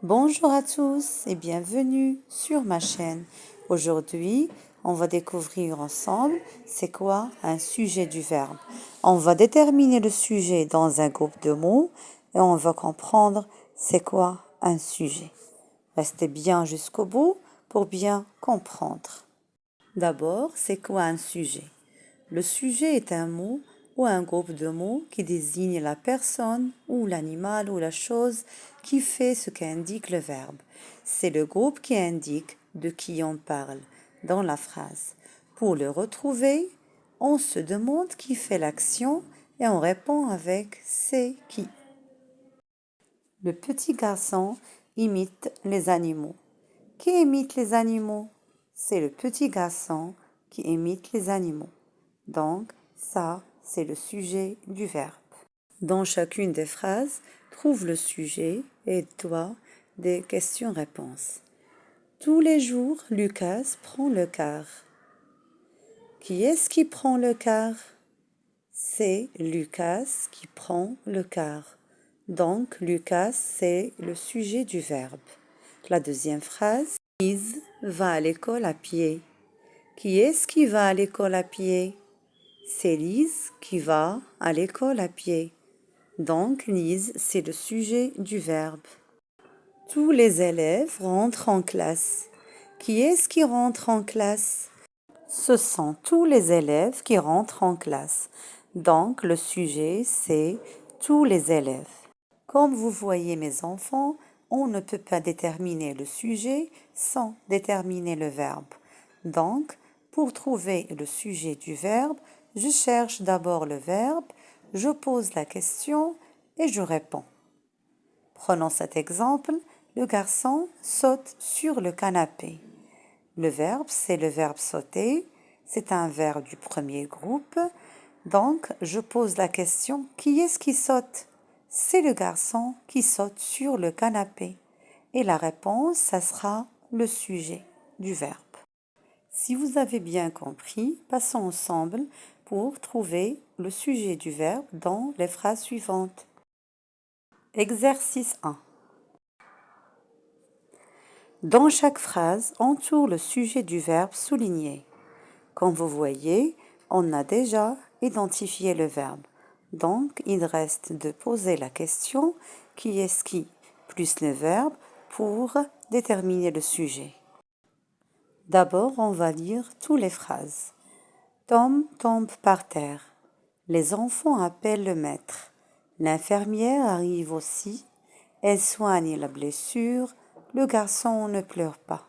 Bonjour à tous et bienvenue sur ma chaîne. Aujourd'hui, on va découvrir ensemble c'est quoi un sujet du verbe. On va déterminer le sujet dans un groupe de mots et on va comprendre c'est quoi un sujet. Restez bien jusqu'au bout pour bien comprendre. D'abord, c'est quoi un sujet? Le sujet est un mot ou un groupe de mots qui désigne la personne ou l'animal ou la chose qui fait ce qu'indique le verbe. C'est le groupe qui indique de qui on parle dans la phrase. Pour le retrouver, on se demande qui fait l'action et on répond avec c'est qui. Le petit garçon imite les animaux. Qui imite les animaux? C'est le petit garçon qui imite les animaux. Donc, ça, c'est le sujet du verbe. Dans chacune des phrases, trouve le sujet et toi des questions-réponses. Tous les jours, Lucas prend le car. Qui est-ce qui prend le car? C'est Lucas qui prend le car. Donc, Lucas, c'est le sujet du verbe. La deuxième phrase, Lise va à l'école à pied. Qui est-ce qui va à l'école à pied? C'est Lise qui va à l'école à pied. Donc, Lise, c'est le sujet du verbe. Tous les élèves rentrent en classe. Qui est-ce qui rentre en classe? Ce sont tous les élèves qui rentrent en classe. Donc, le sujet, c'est tous les élèves. Comme vous voyez, mes enfants, on ne peut pas déterminer le sujet sans déterminer le verbe. Donc, pour trouver le sujet du verbe, je cherche d'abord le verbe, je pose la question et je réponds. Prenons cet exemple, le garçon saute sur le canapé. Le verbe, c'est le verbe sauter, c'est un verbe du premier groupe. Donc, je pose la question, qui est-ce qui saute? C'est le garçon qui saute sur le canapé. Et la réponse, ça sera le sujet du verbe. Si vous avez bien compris, passons ensemble pour trouver le sujet du verbe dans les phrases suivantes. Exercice 1. Dans chaque phrase, entoure le sujet du verbe souligné. Comme vous voyez, on a déjà identifié le verbe. Donc, il reste de poser la question qui est-ce qui plus le verbe pour déterminer le sujet. D'abord, on va lire toutes les phrases. Tom tombe par terre. Les enfants appellent le maître. L'infirmière arrive aussi. Elle soigne la blessure. Le garçon ne pleure pas.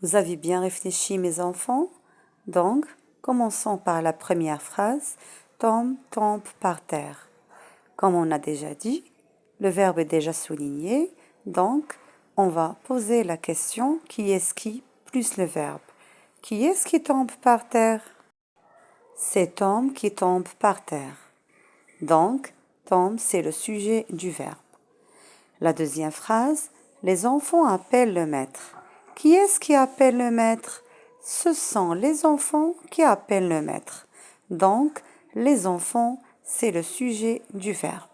Vous avez bien réfléchi, mes enfants? Donc, commençons par la première phrase. Tom tombe par terre. Comme on a déjà dit, le verbe est déjà souligné. Donc, on va poser la question qui est-ce qui plus le verbe. Qui est-ce qui tombe par terre? C'est Tom qui tombe par terre. Donc, Tom, c'est le sujet du verbe. La deuxième phrase, les enfants appellent le maître. Qui est-ce qui appelle le maître? Ce sont les enfants qui appellent le maître. Donc, les enfants, c'est le sujet du verbe.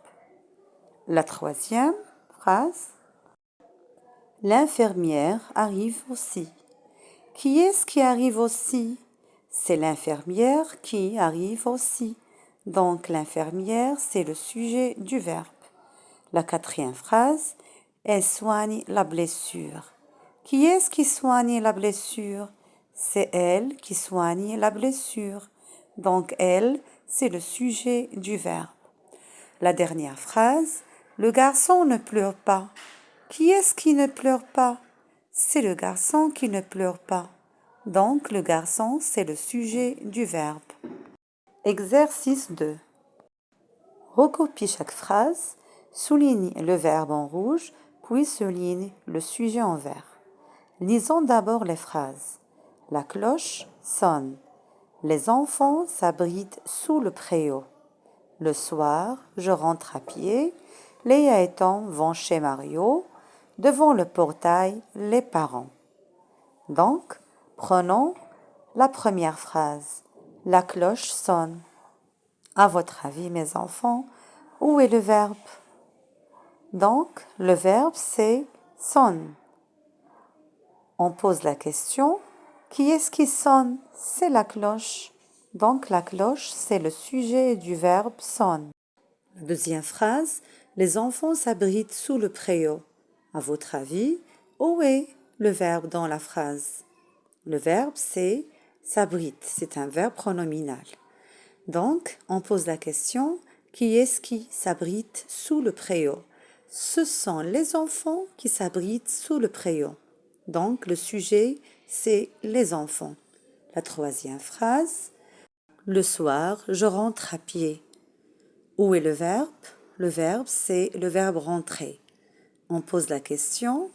La troisième phrase, l'infirmière arrive aussi. Qui est-ce qui arrive aussi? C'est l'infirmière qui arrive aussi. Donc, l'infirmière, c'est le sujet du verbe. La quatrième phrase, elle soigne la blessure. Qui est-ce qui soigne la blessure? C'est elle qui soigne la blessure. Donc, elle, c'est le sujet du verbe. La dernière phrase, le garçon ne pleure pas. Qui est-ce qui ne pleure pas? C'est le garçon qui ne pleure pas. Donc, le garçon, c'est le sujet du verbe. Exercice 2. Recopie chaque phrase, souligne le verbe en rouge, puis souligne le sujet en vert. Lisons d'abord les phrases. La cloche sonne. Les enfants s'abritent sous le préau. Le soir, je rentre à pied. Léa et Tom vont chez Mario. Devant le portail, les parents. Donc, prenons la première phrase. La cloche sonne. À votre avis, mes enfants, où est le verbe? Donc, le verbe, c'est sonne. On pose la question, qui est-ce qui sonne? C'est la cloche. Donc, la cloche, c'est le sujet du verbe sonne. La deuxième phrase, les enfants s'abritent sous le préau. À votre avis, où est le verbe dans la phrase? Le verbe, c'est s'abrite. C'est un verbe pronominal. Donc, on pose la question, qui est-ce qui s'abrite sous le préau? Ce sont les enfants qui s'abritent sous le préau. Donc, le sujet, c'est les enfants. La troisième phrase, le soir, je rentre à pied. Où est le verbe? Le verbe, c'est le verbe rentrer. On pose la question,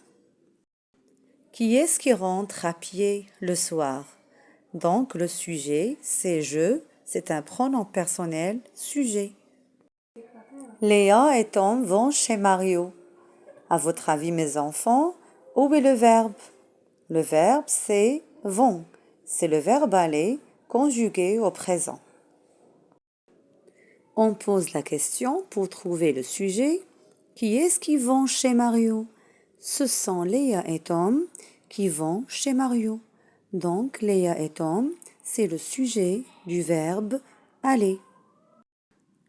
qui est-ce qui rentre à pied le soir? Donc, le sujet, c'est je, c'est un pronom personnel, sujet. Léa et Tom vont chez Mario. À votre avis, mes enfants, où est le verbe? Le verbe, c'est vont. C'est le verbe aller conjugué au présent. On pose la question pour trouver le sujet. Qui est-ce qui vont chez Mario? Ce sont Léa et Tom qui vont chez Mario. Donc, Léa et Tom, c'est le sujet du verbe aller.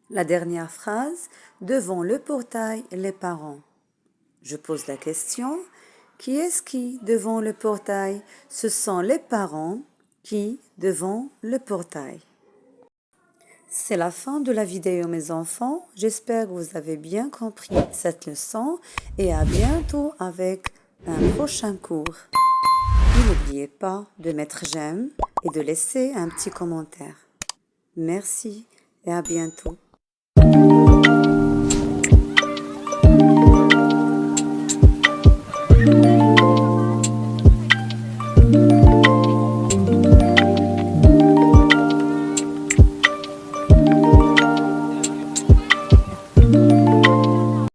La dernière phrase, devant le portail, les parents. Je pose la question, qui est-ce qui devant le portail? Ce sont les parents qui devant le portail. C'est la fin de la vidéo, mes enfants. J'espère que vous avez bien compris cette leçon et à bientôt avec un prochain cours. N'oubliez pas de mettre j'aime et de laisser un petit commentaire. Merci et à bientôt.